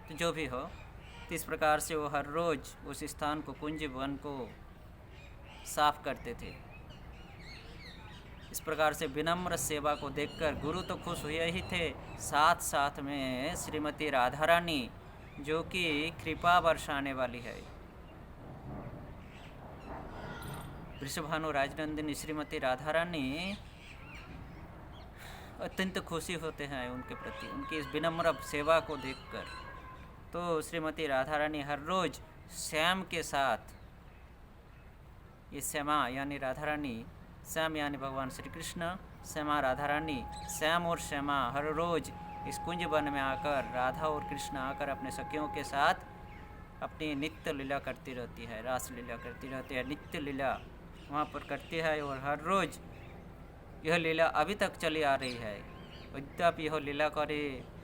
तो जो भी हो, तो इस प्रकार से वो हर रोज़ उस स्थान को, कुंज वन को साफ करते थे। इस प्रकार से विनम्र सेवा को देखकर गुरु तो खुश हुए ही थे, साथ साथ में श्रीमती राधा रानी जो कि कृपा बरसाने वाली है, वृषभानु राजनंदिनी श्रीमती राधा रानी अत्यंत खुशी होते हैं उनके प्रति, उनकी इस विनम्र सेवा को देखकर। तो श्रीमती राधा रानी हर रोज़ श्याम के साथ, ये श्यामा यानी राधा रानी श्याम यानी भगवान श्री कृष्ण, श्यामा राधा रानी। श्याम और श्यामा हर रोज़ इस कुंज वन में आकर, राधा और कृष्ण आकर अपने सखियों के साथ अपनी नित्य लीला करती रहती है, रास लीला करती रहती है, नित्य लीला वहाँ पर करती है। और हर रोज़ यह लीला अभी तक चली आ रही है। यद्यपि यह लीला करे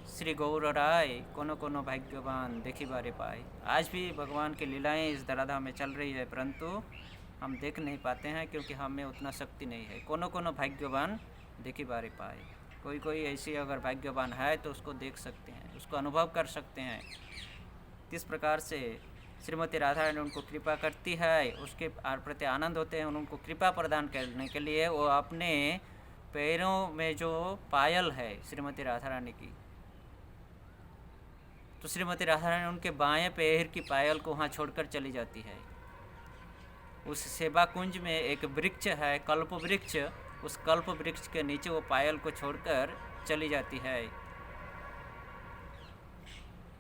श्री गौर राय, कोनो कोनो भाग्यवान देखी बारे पाए। आज भी भगवान की लीलाएं इस धराधाम में चल रही है, परंतु हम देख नहीं पाते हैं क्योंकि हम में उतना शक्ति नहीं है। कोनो कोनो भाग्यवान देखी बारे पाए। कोई कोई ऐसी अगर भाग्यवान है तो उसको देख सकते हैं, उसको अनुभव कर सकते हैं। किस प्रकार से श्रीमती राधा रानी उनको कृपा करती है, उसके प्रति आनंद होते हैं, उनको कृपा प्रदान करने के लिए वो अपने पैरों में जो पायल है श्रीमती राधा रानी की, तो श्रीमती राधा रानी उनके बाएं पैर की पायल को वहाँ छोड़कर चली जाती है। उस सेवा कुंज में एक वृक्ष है, कल्प वृक्ष, उस कल्प वृक्ष के नीचे वो पायल को छोड़कर चली जाती है।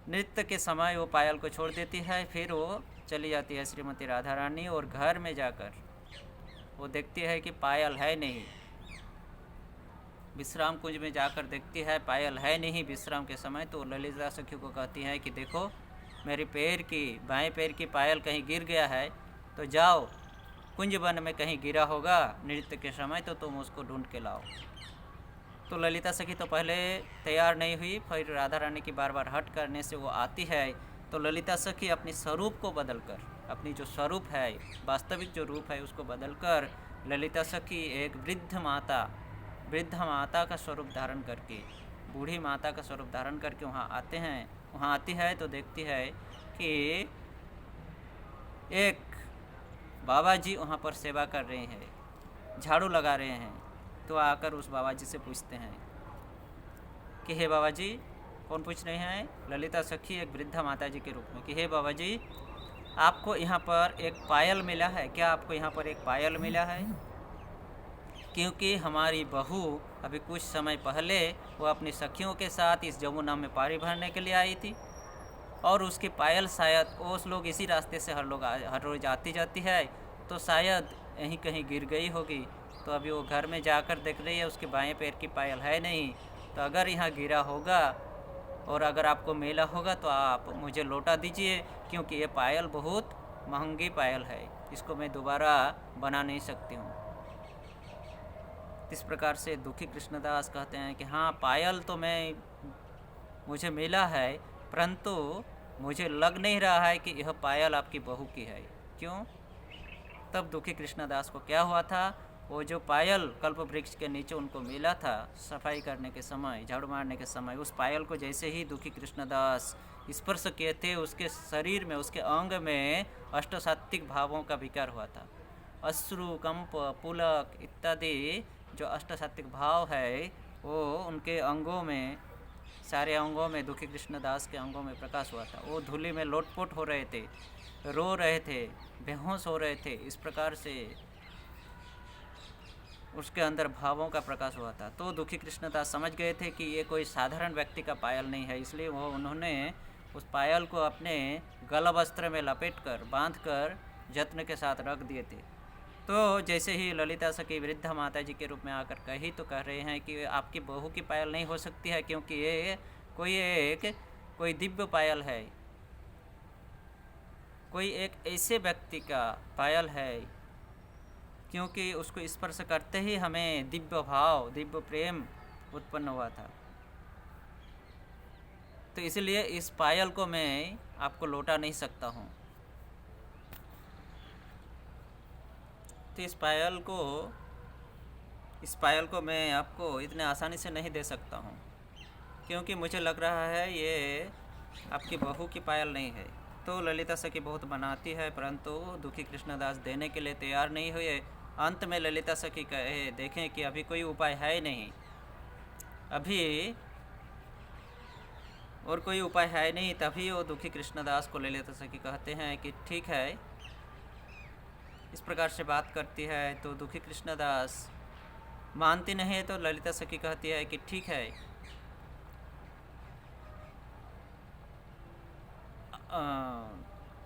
नृत्य के समय वो पायल को छोड़ देती है, फिर वो चली जाती है श्रीमती राधा रानी। और घर में जाकर वो देखती है कि पायल है नहीं। विश्राम कुंज में जाकर देखती है पायल है नहीं विश्राम के समय। तो ललिता सखी को कहती है कि देखो मेरे पैर की, बाएं पैर की पायल कहीं गिर गया है, तो जाओ कुंज वन में कहीं गिरा होगा नृत्य के समय, तो तुम उसको ढूंढ के लाओ। तो ललिता सखी तो पहले तैयार नहीं हुई, फिर राधा रानी की बार बार हट करने से वो आती है। तो ललिता सखी अपनी स्वरूप को बदलकर, अपनी जो स्वरूप है, वास्तविक जो रूप है, उसको बदलकर ललिता सखी एक वृद्ध माता का स्वरूप धारण करके, बूढ़ी माता का स्वरूप धारण करके वहाँ आती है। तो देखती है कि एक बाबा जी वहाँ पर सेवा कर रहे हैं, झाड़ू लगा रहे हैं। तो आकर उस बाबा जी से पूछते हैं कि हे बाबा जी, कौन पूछ रहे हैं? ललिता सखी एक वृद्धा माता जी के रूप में, कि हे बाबा जी, आपको यहाँ पर एक पायल मिला है क्या? आपको यहाँ पर एक पायल मिला है? क्योंकि हमारी बहू अभी कुछ समय पहले वो अपनी सखियों के साथ इस जमुना में पानी भरने के लिए आई थी, और उसकी पायल शायद उस लोग इसी रास्ते से हर रोज़ आती जाती है, तो शायद यहीं कहीं गिर गई होगी। तो अभी वो घर में जाकर देख रही है उसके बाएं पैर की पायल है नहीं। तो अगर यहाँ गिरा होगा और अगर आपको मिला होगा तो आप मुझे लौटा दीजिए, क्योंकि ये पायल बहुत महंगी पायल है, इसको मैं दोबारा बना नहीं सकती हूँ। इस प्रकार से दुखी कृष्णदास कहते हैं कि हाँ, पायल तो मुझे मिला है, परंतु मुझे लग नहीं रहा है कि यह पायल आपकी बहू की है। क्यों? तब दुखी कृष्णदास को क्या हुआ था, वो जो पायल कल्प वृक्ष के नीचे उनको मिला था सफाई करने के समय, झाड़ू मारने के समय, उस पायल को जैसे ही दुखी कृष्णदास स्पर्श किए थे, उसके शरीर में, उसके अंग में अष्टसात्विक भावों का विकार हुआ था। अश्रु, कंप, पुलक इत्यादि जो अष्टसात्विक भाव है वो उनके अंगों में, सारे अंगों में, दुखी कृष्णदास के अंगों में प्रकाश हुआ था। वो धूलि में लोटपोट हो रहे थे, रो रहे थे, बेहोश हो रहे थे। इस प्रकार से उसके अंदर भावों का प्रकाश हुआ था। तो दुखी कृष्णदास समझ गए थे कि ये कोई साधारण व्यक्ति का पायल नहीं है, इसलिए उन्होंने उस पायल को अपने गल वस्त्र में लपेटकर, बांधकर जत्न के साथ रख दिए थे। तो जैसे ही ललिता सखी वृद्धा माता जी के रूप में आकर कही, तो कह रहे हैं कि आपकी बहू की पायल नहीं हो सकती है, क्योंकि ये कोई दिव्य पायल है, कोई एक ऐसे व्यक्ति का पायल है, क्योंकि उसको स्पर्श करते ही हमें दिव्य भाव, दिव्य प्रेम उत्पन्न हुआ था। तो इसलिए इस पायल को मैं आपको लौटा नहीं सकता हूँ। तो इस पायल को मैं आपको इतने आसानी से नहीं दे सकता हूँ, क्योंकि मुझे लग रहा है ये आपकी बहू की पायल नहीं है। तो ललिता सखी बहुत मनाती है, परंतु दुखी कृष्णदास देने के लिए तैयार नहीं हुए। अंत में ललिता सखी कहे, देखें कि अभी कोई उपाय है नहीं, अभी और कोई उपाय है नहीं। तभी वो दुखी कृष्णदास को ललिता सखी कहते हैं कि ठीक है, इस प्रकार से बात करती है। तो दुखी कृष्णदास मानती नहीं है, तो ललिता सखी कहती है कि ठीक है,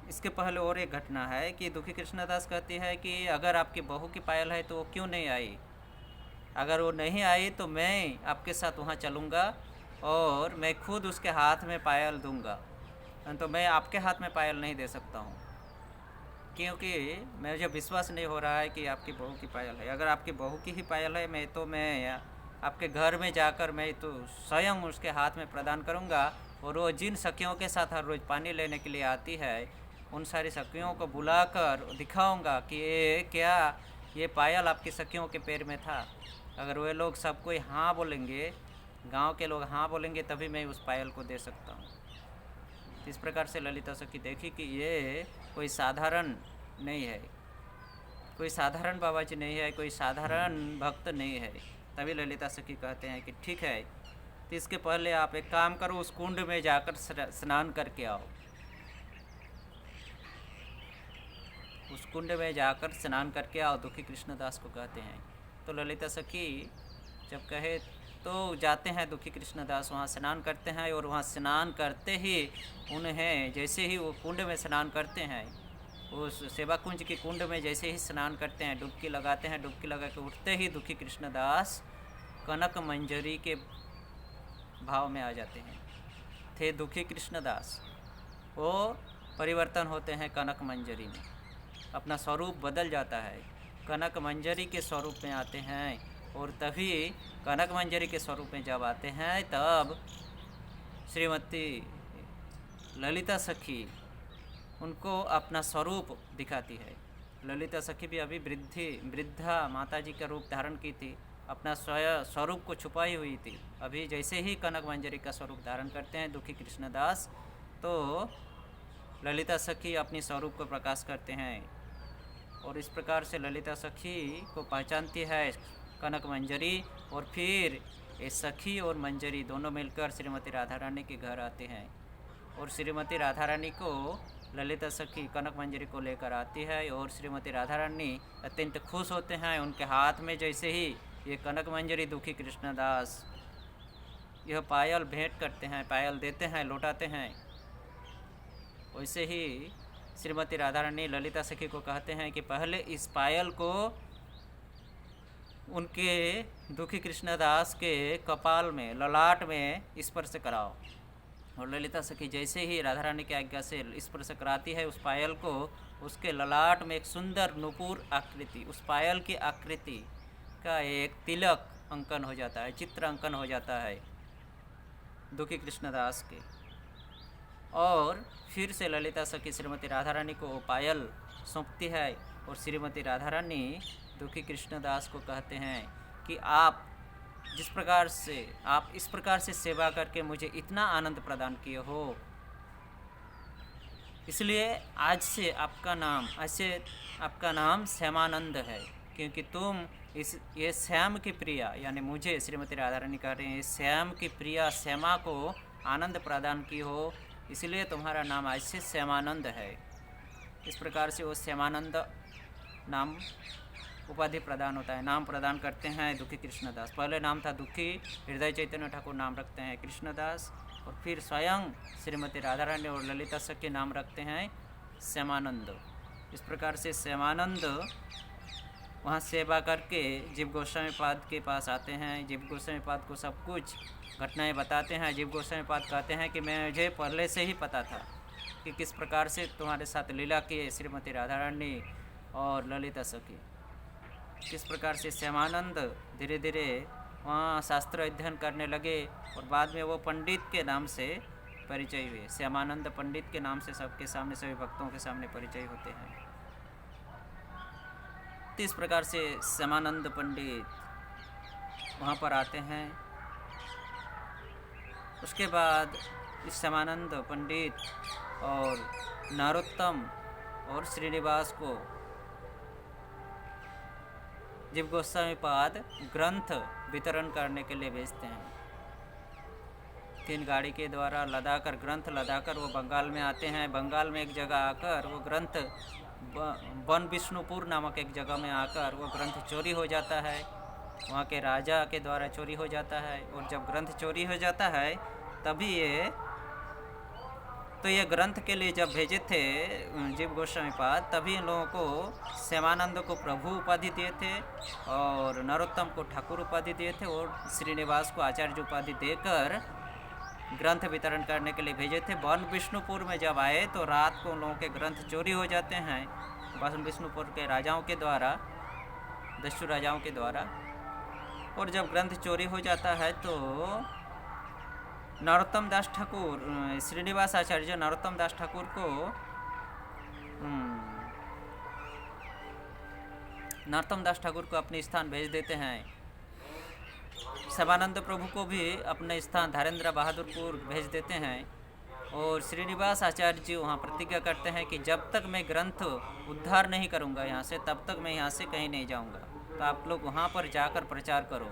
इसके पहले और एक घटना है कि दुखी कृष्णदास कहती है कि अगर आपकी बहू की पायल है तो वो क्यों नहीं आई, अगर वो नहीं आई तो मैं आपके साथ वहाँ चलूँगा और मैं खुद उसके हाथ में पायल दूँगा, तो मैं आपके हाथ में पायल नहीं दे सकता हूँ क्योंकि मुझे विश्वास नहीं हो रहा है कि आपकी बहू की पायल है। अगर आपकी बहू की ही पायल है मैं आपके घर में जाकर मैं तो स्वयं उसके हाथ में प्रदान करूँगा और वो जिन सखियों के साथ हर रोज़ पानी लेने के लिए आती है उन सारी सखियों को बुलाकर दिखाऊंगा कि ये पायल आपकी सखियों के पैर में था। अगर वे लोग सब कोई हाँ बोलेंगे, गांव के लोग हाँ बोलेंगे, तभी मैं उस पायल को दे सकता हूँ। इस प्रकार से ललिता सखी देखी कि ये कोई साधारण नहीं है, कोई साधारण बाबा जी नहीं है, कोई साधारण भक्त नहीं है। तभी ललिता सखी कहते हैं कि ठीक है, तो इसके पहले आप एक काम करो, उस कुंड में जाकर स्नान करके आओ। उस कुंड में जाकर स्नान करके आओ, दुखी कृष्णदास को कहते हैं। तो ललिता सखी जब कहे तो जाते हैं दुखी कृष्णदास, वहाँ स्नान करते हैं और वहाँ स्नान करते ही उन्हें जैसे ही वो कुंड में स्नान करते हैं, उस सेवा कुंज की कुंड में जैसे ही स्नान करते हैं, डुबकी लगाते हैं, डुबकी लगा के उठते ही दुखी कृष्णदास कनक मंजरी के भाव में आ जाते हैं। थे दुखी कृष्णदास, वो परिवर्तन होते हैं कनक मंजरी में, अपना स्वरूप बदल जाता है, कनक मंजरी के स्वरूप में आते हैं। और तभी कनक मंजरी के स्वरूप में जब आते हैं तब श्रीमती ललिता सखी उनको अपना स्वरूप दिखाती है। ललिता सखी भी अभी वृद्धा माता जी का रूप धारण की थी, अपना स्वरूप को छुपाई हुई थी। अभी जैसे ही कनक मंजरी का स्वरूप धारण करते हैं दुखी कृष्णदास, तो ललिता सखी अपनी स्वरूप को प्रकाश करते हैं और इस प्रकार से ललिता सखी को पहचानती है कनक मंजरी। और फिर ये सखी और मंजरी दोनों मिलकर श्रीमती राधा रानी के घर आते हैं और श्रीमती राधा रानी को ललिता सखी कनक मंजरी को लेकर आती है और श्रीमती राधा रानी अत्यंत खुश होते हैं। उनके हाथ में जैसे ही ये कनक मंजरी दुखी कृष्णदास यह पायल भेंट करते हैं, पायल देते हैं, लौटाते हैं, वैसे ही श्रीमती राधा रानी ललिता सखी को कहते हैं कि पहले इस पायल को उनके दुखी कृष्णदास के कपाल में, ललाट में स्पर्श कराओ। और ललिता सखी जैसे ही राधा रानी की आज्ञा से स्पर्श कराती है उस पायल को, उसके ललाट में एक सुंदर नुपुर आकृति, उस पायल की आकृति का एक तिलक अंकन हो जाता है, चित्र अंकन हो जाता है दुखी कृष्णदास के। और फिर से ललिता सखी श्रीमती राधा रानी को पायल सौंपती है और श्रीमती राधा रानी दुखी कृष्णदास को कहते हैं कि आप इस प्रकार से सेवा करके मुझे इतना आनंद प्रदान किए हो, इसलिए आज से आपका नाम श्यामानंद है, क्योंकि तुम ये श्याम की प्रिया, यानी मुझे श्रीमती राधा रानी कह रहे हैं, श्याम की प्रिया श्यामा को आनंद प्रदान की हो, इसलिए तुम्हारा नाम आज से श्यामानंद है। इस प्रकार से वो श्यामानंद नाम उपाधि प्रदान होता है, नाम प्रदान करते हैं दुखी कृष्णदास। पहले नाम था दुखी, हृदय चैतन्य ठाकुर नाम रखते हैं कृष्णदास, और फिर स्वयं श्रीमती राधा रानी और ललिता सखी नाम रखते हैं श्यामानंद। इस प्रकार से श्यामानंद वहाँ सेवा करके जीव गोस्वामी पाद के पास आते हैं। जीव गोस्वामी पाद को सब कुछ घटनाएं बताते हैं। जीव गोस्वामी पाद कहते हैं कि मुझे पहले से ही पता था कि किस प्रकार से तुम्हारे साथ लीला किए श्रीमती राधा रानी और ललिता सखी। किस प्रकार से श्यामानंद धीरे धीरे वहाँ शास्त्र अध्ययन करने लगे और बाद में वो पंडित के नाम से परिचय हुए। श्यामानंद पंडित के नाम से सबके सामने, सभी भक्तों के सामने परिचय होते हैं। तो इस प्रकार से श्यामानंद पंडित वहाँ पर आते हैं। उसके बाद इस श्यामानंद पंडित और नरोत्तम और श्रीनिवास को जीव गोस्वामी पाद ग्रंथ वितरण करने के लिए भेजते हैं। 3 गाड़ी के द्वारा लदाकर ग्रंथ लदाकर वो बंगाल में आते हैं। बंगाल में एक जगह आकर वो ग्रंथ वन विष्णुपुर नामक एक जगह में आकर वो ग्रंथ चोरी हो जाता है, वहाँ के राजा के द्वारा चोरी हो जाता है। और जब ग्रंथ चोरी हो जाता है तभी ये तो ये ग्रंथ के लिए जब भेजे थे जीव गोस्वामी पाद, तभी इन लोगों को श्यामानंद को प्रभु उपाधि दिए थे और नरोत्तम को ठाकुर उपाधि दिए थे और श्रीनिवास को आचार्य उपाधि देकर ग्रंथ वितरण करने के लिए भेजे थे। वन विष्णुपुर में जब आए तो रात को उन लोगों के ग्रंथ चोरी हो जाते हैं वन विष्णुपुर के राजाओं के द्वारा, दस्यु राजाओं के द्वारा। और जब ग्रंथ चोरी हो जाता है तो नरोत्तम दास ठाकुर, श्रीनिवास आचार्य नरोत्तम दास ठाकुर को नरोत्तम दास ठाकुर को अपने स्थान भेज देते हैं। श्यामानंद प्रभु को भी अपने स्थान धारेंद्र बहादुरपुर भेज देते हैं। और श्रीनिवास आचार्य जी वहाँ प्रतिज्ञा करते हैं कि जब तक मैं ग्रंथ उद्धार नहीं करूँगा यहाँ से, तब तक मैं यहाँ से कहीं नहीं जाऊँगा। तो आप लोग वहाँ पर जाकर प्रचार करो।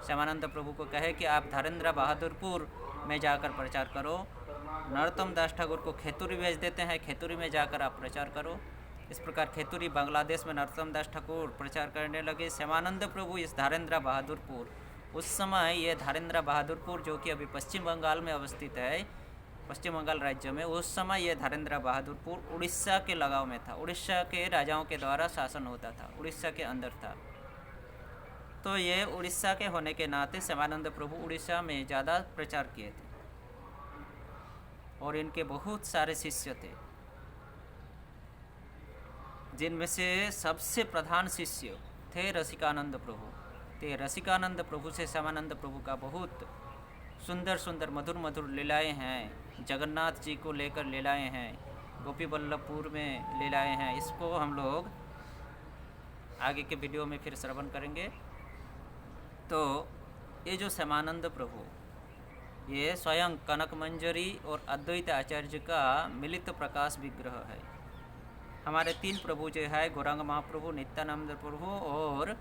श्यामानंद प्रभु को कहे कि आप धारेंद्र बहादुरपुर में जाकर प्रचार करो। नरोत्तम दास ठाकुर को खेतुरी भेज देते हैं, खेतुरी में जाकर आप प्रचार करो। इस प्रकार खेतुरी बांग्लादेश में नरोत्तम दास ठाकुर प्रचार करने लगे। श्यामानंद प्रभु इस धारेंद्र बहादुरपुर, उस समय ये धारेंद्र बहादुरपुर जो कि अभी पश्चिम बंगाल में अवस्थित है, पश्चिम बंगाल राज्य में, उस समय ये धारेंद्र बहादुरपुर उड़ीसा के लगाव में था। उड़ीसा के राजाओं के द्वारा शासन होता था, उड़ीसा के अंदर था। तो ये उड़ीसा के होने के नाते श्यामानंद प्रभु उड़ीसा में ज़्यादा प्रचार किए थे और इनके बहुत सारे शिष्य थे, जिनमें से सबसे प्रधान शिष्य थे रसिकानंद प्रभु। तो रसिकानंद प्रभु से श्यामानंद प्रभु का बहुत सुंदर सुंदर मधुर मधुर लीलाएँ हैं। जगन्नाथ जी को लेकर लीलाएँ हैं, गोपी बल्लभपुर में लीलाएँ हैं। इसको हम लोग आगे के वीडियो में फिर श्रवण करेंगे। तो ये जो श्यामानंद प्रभु, ये स्वयं कनक मंजरी और अद्वैत आचार्य का मिलित प्रकाश विग्रह है। हमारे तीन प्रभु जो है, गौरांग महाप्रभु, नित्यानंद प्रभु और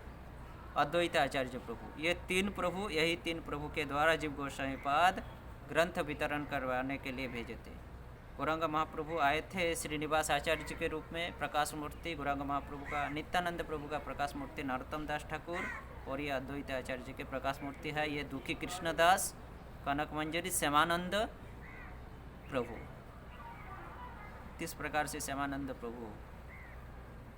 अद्वैत आचार्य प्रभु, ये तीन प्रभु, यही तीन प्रभु के द्वारा जीव गोस्वामी पाद ग्रंथ वितरण करवाने के लिए भेजे थे। गौरांग महाप्रभु आए थे श्रीनिवास आचार्य जी के रूप में, प्रकाश मूर्ति गौरांग महाप्रभु का, नित्यानंद प्रभु का प्रकाश मूर्ति नरोत्तम दास ठाकुर, और ये अद्वैत आचार्य जी के प्रकाश मूर्ति है, ये दुखी कृष्णदास, कनक मंजरी, श्यामानंद प्रभु। इस प्रकार से श्यामानंद प्रभु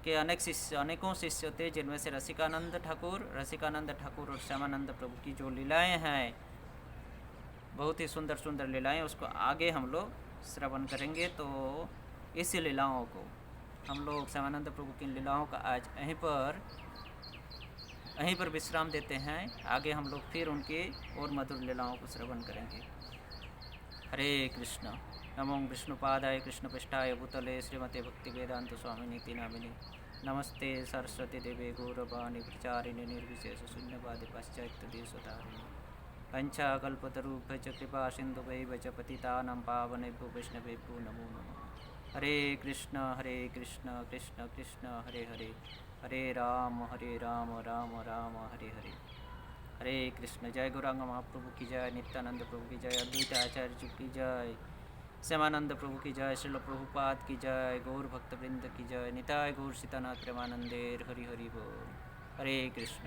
के अनेकों शिष्य थे, जिनमें से रसिकानंद ठाकुर और श्यामानंद प्रभु की जो लीलाएं हैं, बहुत ही सुंदर सुंदर लीलाएं, उसको आगे हम लोग श्रवण करेंगे। तो इस लीलाओं को हम लोग श्यामानंद प्रभु की लीलाओं का आज यहीं पर विश्राम देते हैं। आगे हम लोग फिर उनकी और मधुर लीलाओं को श्रवण करेंगे। हरे कृष्ण। नमो विष्णुपादाय कृष्णपृष्ठाय भूतले श्रीमते भक्ति वेदांत स्वामिनी नामिने नमस्ते सरस्वती देवे गौरवाणी प्रचारिणे निर्विशेष शून्यवादी पाश्चात्य देशधारिणे पंचाकल्पतरुभ्यश्च कृपा सिन्धुभैव च पतितानां पावनेभ्यो वैष्णवेभ्यो नमो नमः। हरे कृष्ण कृष्ण कृष्ण हरे हरे, हरे राम राम राम हरे हरे। हरे कृष्ण। जय गौरांग महाप्रभु की जय, नित्यानंद प्रभु की जय, अद्वैत आचार्य जी की जय, श्यामानंद प्रभु की जय, श्रील प्रभुपाद की जय, गौर भक्तवृंद की जय, निताय गौर सीतानाथ प्रेमानंदेर हरि हरि बोल। हरे कृष्ण।